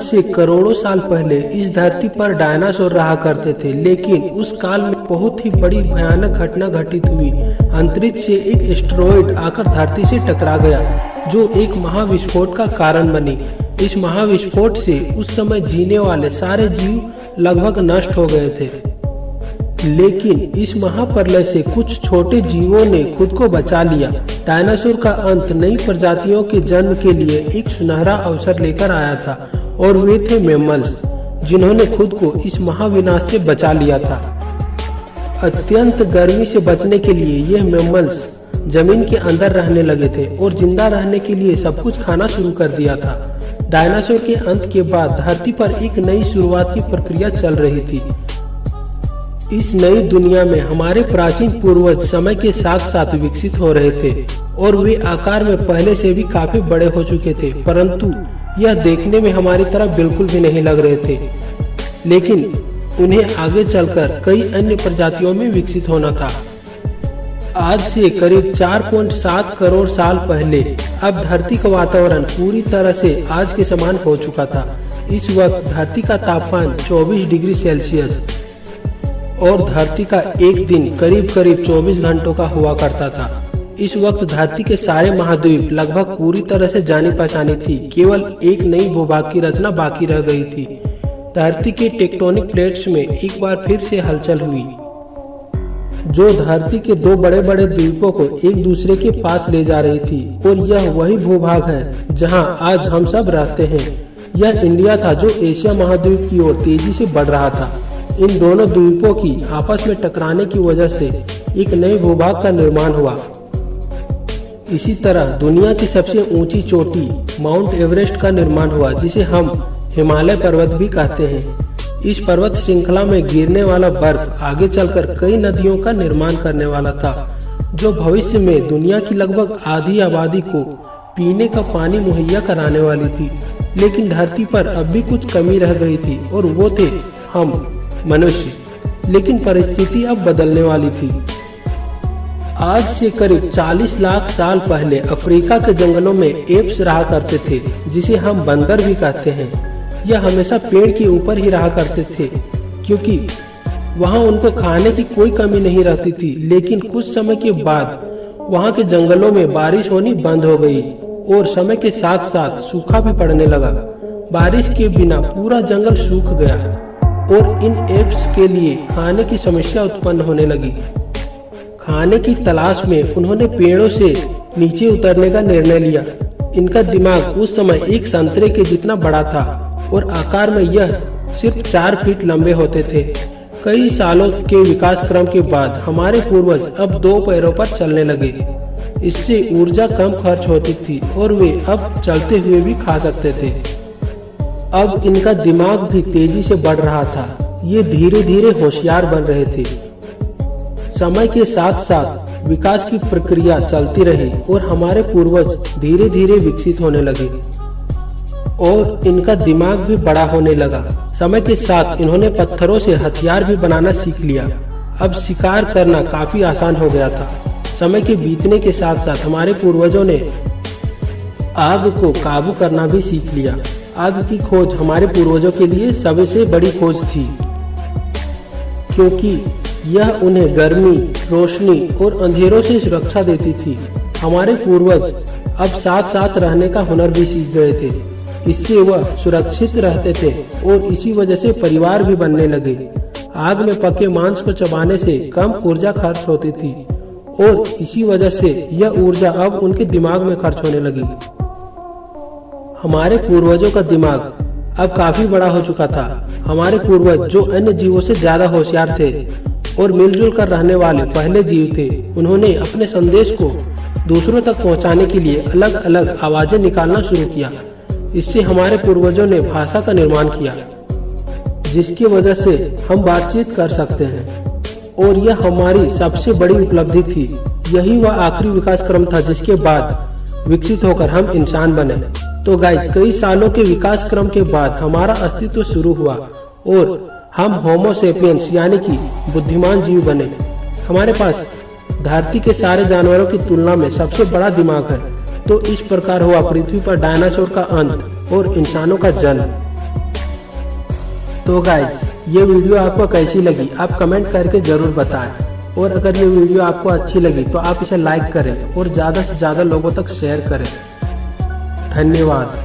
से करोड़ों साल पहले इस धरती पर डायनासोर रहा करते थे, लेकिन उस काल में बहुत ही बड़ी भयानक घटना घटित हुई। अंतरिक्ष से एक एस्टेरॉयड आकर धरती से टकरा गया, जो एक महाविस्फोट का कारण बनी। इस महाविस्फोट से उस समय जीने वाले सारे जीव लगभग नष्ट हो गए थे, लेकिन इस महाप्रलय से कुछ छोटे जीवों ने खुद को बचा लिया। डायनासोर का अंत नई प्रजातियों के जन्म के लिए एक सुनहरा अवसर लेकर आया था, और वे थे मैमल्स, जिन्होंने खुद को इस महाविनाश से बचा लिया था। अत्यंत गर्मी से बचने के लिए यह मैमल्स जमीन के अंदर रहने लगे थे और जिंदा रहने के लिए सब कुछ खाना शुरू कर दिया था। डायनासोर के अंत के बाद धरती पर एक नई शुरुआत की प्रक्रिया चल रही थी। इस नई दुनिया में हमारे प्राचीन पूर्वज समय के साथ साथ विकसित हो रहे थे, और वे आकार में पहले से भी काफी बड़े हो चुके थे, परंतु यह देखने में हमारी तरह बिल्कुल भी नहीं लग रहे थे। लेकिन उन्हें आगे चलकर कई अन्य प्रजातियों में विकसित होना था। आज से करीब 4.7 करोड़ साल पहले अब धरती का वातावरण पूरी तरह से आज के समान हो चुका था। इस वक्त धरती का तापमान 24 डिग्री सेल्सियस और धरती का एक दिन करीब 24 घंटों का हुआ करता था। इस वक्त धरती के सारे महाद्वीप लगभग पूरी तरह से जानी पहचानी थी, केवल एक नई भूभाग की रचना बाकी रह गई थी। धरती के टेक्टोनिक प्लेट्स में एक बार फिर से हलचल हुई, जो धरती के दो बड़े बड़े द्वीपों को एक दूसरे के पास ले जा रही थी, और यह वही भूभाग है जहां आज हम सब रहते हैं। यह इंडिया था, जो एशिया महाद्वीप की ओर तेजी से बढ़ रहा था। इन दोनों द्वीपों की आपस में टकराने की वजह से एक नए भूभाग का निर्माण हुआ। इसी तरह दुनिया की सबसे ऊंची चोटी माउंट एवरेस्ट का निर्माण हुआ, जिसे हम हिमालय पर्वत भी कहते हैं। इस पर्वत श्रृंखला में गिरने वाला बर्फ आगे चलकर कई नदियों का निर्माण करने वाला था, जो भविष्य में दुनिया की लगभग आधी आबादी को पीने का पानी मुहैया कराने वाली थी। लेकिन धरती पर अब भी कुछ कमी रह गई थी, और वो थे हम मनुष्य। लेकिन परिस्थिति अब बदलने वाली थी। आज से करीब 40 लाख साल पहले अफ्रीका के जंगलों में एप्स रहा करते थे, जिसे हम बंदर भी कहते हैं। यह हमेशा पेड़ के ऊपर ही रहा करते थे, क्योंकि वहां उनको खाने की कोई कमी नहीं रहती थी। लेकिन कुछ समय के बाद वहां के जंगलों में बारिश होनी बंद हो गई, और समय के साथ साथ सूखा भी पड़ने लगा। बारिश के बिना पूरा जंगल सूख गया, और इन एप्स के लिए खाने की समस्या उत्पन्न होने लगी। खाने की तलाश में उन्होंने पेड़ों से नीचे उतरने का निर्णय लिया। इनका दिमाग उस समय एक संतरे के जितना बड़ा था, और आकार में यह सिर्फ 4 फीट लंबे होते थे। कई सालों के विकास क्रम के बाद हमारे पूर्वज अब 2 पैरों पर चलने लगे। इससे ऊर्जा कम खर्च होती थी, और वे अब चलते हुए भी खा सकते थे। अब इनका दिमाग भी तेजी से बढ़ रहा था। ये धीरे धीरे होशियार बन रहे थे। समय के साथ साथ विकास की प्रक्रिया चलती रही, और हमारे पूर्वज धीरे धीरे विकसित होने लगे, और इनका दिमाग भी बड़ा होने लगा। समय के साथ इन्होंने पत्थरों से हथियार भी बनाना सीख लिया। अब शिकार करना काफी आसान हो गया था। समय के बीतने के साथ साथ हमारे पूर्वजों ने आग को काबू करना भी सीख लिया। आग की खोज हमारे पूर्वजों के लिए सबसे बड़ी खोज थी, क्योंकि यह उन्हें गर्मी, रोशनी और अंधेरों से सुरक्षा देती थी। हमारे पूर्वज अब साथ साथ रहने का हुनर भी सीख गए थे। इससे वह सुरक्षित रहते थे, और इसी वजह से परिवार भी बनने लगे। आग में पके मांस को चबाने से कम ऊर्जा खर्च होती थी, और इसी वजह से यह ऊर्जा अब उनके दिमाग में खर्च होने लगी। हमारे पूर्वजों का दिमाग अब काफी बड़ा हो चुका था। हमारे पूर्वज, जो अन्य जीवों से ज्यादा होशियार थे और मिलजुल कर रहने वाले पहले जीव थे, उन्होंने अपने संदेश को दूसरों तक पहुंचाने के लिए अलग अलग आवाजें निकालना शुरू किया। इससे हमारे पूर्वजों ने भाषा का निर्माण किया, जिसकी वजह से हम बातचीत कर सकते हैं, और यह हमारी सबसे बड़ी उपलब्धि थी। यही वह आखिरी विकास क्रम था जिसके बाद विकसित होकर हम इंसान बने। तो गाइज, कई सालों के विकास क्रम के बाद हमारा अस्तित्व शुरू हुआ, और हम होमो सेपियंस यानी कि बुद्धिमान जीव बने। हमारे पास धरती के सारे जानवरों की तुलना में सबसे बड़ा दिमाग है। तो इस प्रकार हुआ पृथ्वी पर डायनासोर का अंत और इंसानों का जन्म। तो गाइज ये वीडियो आपको कैसी लगी आप कमेंट करके जरूर बताएं, और अगर ये वीडियो आपको अच्छी लगी तो आप इसे लाइक करें और ज़्यादा से ज़्यादा लोगों तक शेयर करें। धन्यवाद।